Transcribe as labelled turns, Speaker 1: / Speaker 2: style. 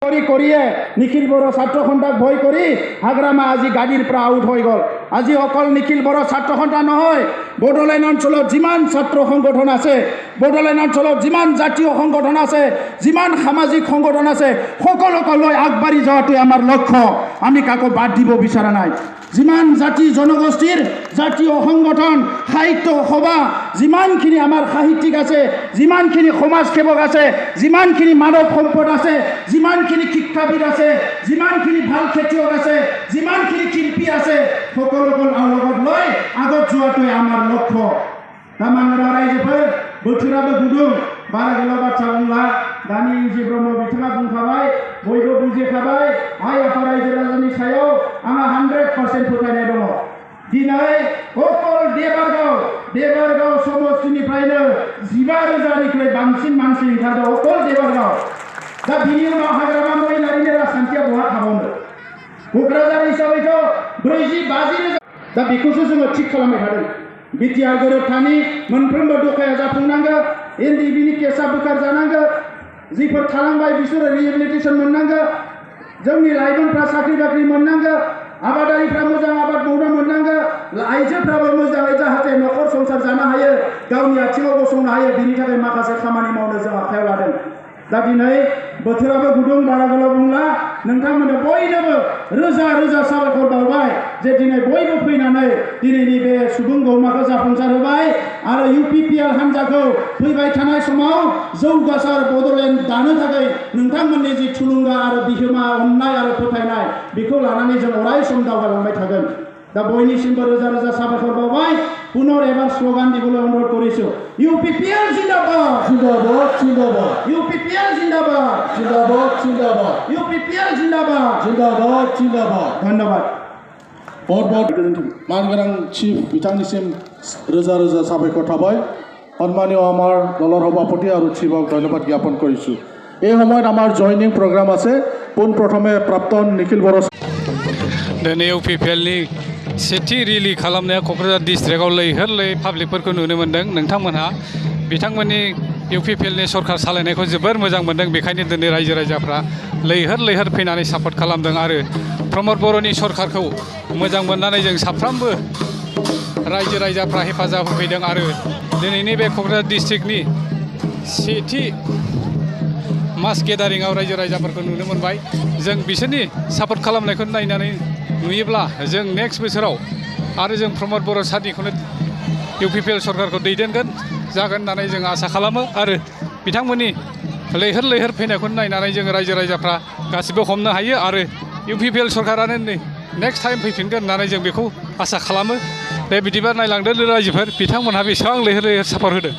Speaker 1: করি করিয়ে নিখিল বড় ছাত্র সন্থাক ভয় করি হাগ্রামা আজি গাড়ীৰ পৰা আউট হৈ গ'ল। আজি অকল নিখিল বড় ছাত্ৰ সন্থা নহয়, বড়োলেণ্ড অঞ্চলত যিমান ছাত্ৰ সংগঠন আছে, বড়োলেণ্ড অঞ্চলত যিমান জাতীয় সংগঠন আছে, যিমান সামাজিক সংগঠন আছে, সকলোকে লৈ আগবাঢ়ি যোৱাটোৱে আমাৰ লক্ষ্য। আমি কাকো বাদ দিব বিচৰা নাই। যিমান জাতি জনগোষ্ঠীৰ জাতীয় সংগঠন, সাহিত্য সভা, যিমানখিনি আমাৰ সাহিত্যিক আছে, যিমানখিনি সমাজসেৱক আছে, যিমানখিনি মানৱ সম্পদ আছে, যিমানখিনি শিক্ষাবিদ আছে, যিমানখিনি ভাল খেতিয়ক আছে, যিমানখিনি শিল্পী আছে, সকলোকে লগত লৈ আগত যোৱাটোৱে আমাৰ লক্ষ্য। তামাংৰা ৰাইজोफोर बोथोराबो गुदुं, बारा गोलाव बाथ्रा बुंला। दानि इउजि ब्रह्म बिथाङा बुंखाबाय, बयबो बुजिखाबाय। आइ आफा रायजो राजानि सायाव आंहा 100% फोथायनाय दङ। दिनै अकल देबारगाव समष्टिनिफ्रायनो 15,000निख्रुइ बांसिन मानसि ओंखारदों अकल देबारगाव। दा बिनि उनाव हाग्रामा महिलारिनि राजखान्थिया बहा थाबावनो? क'क्राझार हिसाबैथ' 40-50 दा बेखौसो जोङो थिग खालामबाय थादों। बिटिआर गोरोबथानि मोनफ्रोमबो दफाया जाफुंनांगौ, एनडिबिनि केसा बोखारजानांगौ, जिफोर थालांबाय बिसोरो रिहेबिलिटेसन मोननांगौ, जोंनि लाइमोनफ्रा साख्रि बाख्रि मोननांगौ, आबादारिफ्रा मोजां आबाद मावनो मोननांगौ, आइजोफ्राबो मोजाङै जाहाथे न'खर संसार जानो हायो, गावनि आथिङाव गसंनो हायो, बिनि थाखाय माखासे खामानि मावनो जों आखायाव लादों। दा दिनै बोथोराबो गुदुं, बारा गोलाव बुंला। नोंथांमोननो बयनोबो रोजा रोजा साबायखर बावबाय जे दिनै बयबो फैनानै दिनैनि बे सुबुं गौमाखौ जाफुंसार होबाय आरो UPPL हान्जाखौ फैबाय थानाय समाव जौगासार बड'लेण्ड दानो थाखाय नोंथांमोननि जि थुलुंगा आरो बिहोमा, अननाय आरो फोथायनाय, बेखौ लानानै जों अराय सम दावगालांबाय थागोन। दा बयनिसिमबो रोजा रोजा साबायखर बावबाय। पुनर एबार स्लोगान दिবলৈ অনুৰোধ কৰিছোঁ। UPPL जिंदाबाद,
Speaker 2: जिंदाबाद, जिंदाबाद।
Speaker 1: UPPL जिंदाबाद,
Speaker 2: जिंदाबाद, जिंदाबाद।
Speaker 1: UPPL जिंदाबाद,
Speaker 2: जिंदाबाद, जिंदाबाद।
Speaker 1: धन्यबाद।
Speaker 2: बहुत मानगोनां चिफ बिथांनिसिम रोजा रोजा साबायखर थाबाय। सन्मानीय আমাৰ দলৰ সভাপতি আৰু চিফক ধন্যবাদ জ্ঞাপন কৰিছোঁ। এই সময়ত আমাৰ জইনিং প্ৰগ্ৰাম আছে। পোনপ্ৰথমে প্ৰাক্তন নিখিল বড়ো
Speaker 3: दिनै UPPLनि सेथि रिलि खालामनाया क'क्राझार डिस्ट्रिक्टआव लैहोर पाब्लिकफोरखौ नुनो मोन्दों। नोंथांमोनहा बिथांमोननि UPPLनि सरकार सालायनायखौ जोबोर मोजां मोन्दों, बेखायनो दिनै रायजो राजाफ्रा लैहोर फैनानै सापर्ट खालामदों आरो प्रमद बर'नि सरकारखौ मोजां मोननानै जों साफ्रोमबो रायजो राजाफ्रा हेफाजाब होफैदों आरो दिनैनि बे क'क्राझार डिस्ट्रिक्टनि सेथि मास गेदारिंआव रायजो राजाफोरखौ नुनो मोनबाय। जों बिसोरनि सापर्ट खालामनायखौ नायनानै नुयोब्ला जों नेक्स्ट बोसोराव आरो जों प्रमद बर' सादिखौनो UPPL सरकारखौ दैदेनगोन जागोन होननानै जों आसा खालामो आरो बिथांमोननि लैहोर फैनायखौ नायनानै जों रायजो राजाफ्रा गासिबो हमनो हायो आरो UPPL सरकारानो नेक्स्ट टाइम फैफिनगोन होननानै जों बेखौ आसा खालामो। दे बिदिबा नायलांदो रायजोफोर, बिथांमोनहा बेसेबां लैहोर सापर्ट होदों।